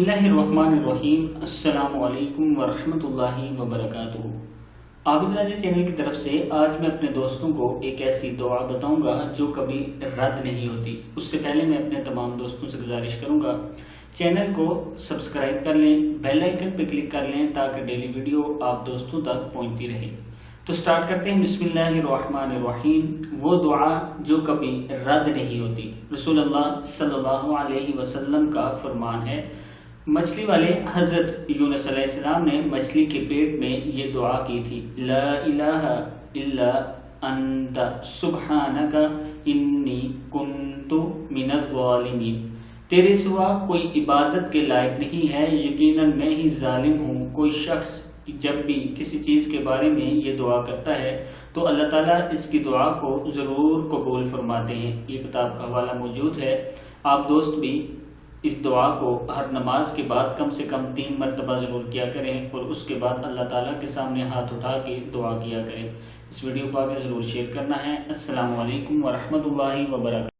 بسم اللہ الرحمن الرحیم۔ السلام علیکم ورحمۃ اللہ وبرکاتہ۔ عابد راجہ چینل کی طرف سے آج میں اپنے دوستوں کو ایک ایسی دعا بتاؤں گا جو کبھی رد نہیں ہوتی۔ اس سے پہلے میں اپنے تمام دوستوں سے گزارش کروں گا چینل کو سبسکرائب کر لیں، بیل آئیکن پہ کلک کر لیں تاکہ ڈیلی ویڈیو آپ دوستوں تک پہنچتی رہے۔ تو سٹارٹ کرتے ہیں۔ بسم اللہ الرحمن الرحیم۔ وہ دعا جو کبھی رد نہیں ہوتی۔ رسول اللہ صلی اللہ علیہ وسلم کا فرمان ہے، مچھلی والے حضرت یونس علیہ السلام نے مچھلی کے پیٹ میں یہ دعا کی تھی، لا الہ الا انت سبحانک انی کنت من الظالمین۔ تیرے سوا کوئی عبادت کے لائق نہیں ہے، یقیناً میں ہی ظالم ہوں۔ کوئی شخص جب بھی کسی چیز کے بارے میں یہ دعا کرتا ہے تو اللہ تعالیٰ اس کی دعا کو ضرور قبول فرماتے ہیں۔ یہ کتاب کا حوالہ موجود ہے، آپ دوست بھی اس دعا کو ہر نماز کے بعد کم سے کم 3 مرتبہ ضرور کیا کریں اور اس کے بعد اللہ تعالیٰ کے سامنے ہاتھ اٹھا کے دعا کیا کریں۔ اس ویڈیو کو آگے ضرور شیئر کرنا ہے۔ السلام علیکم ورحمۃ اللہ وبرکاتہ۔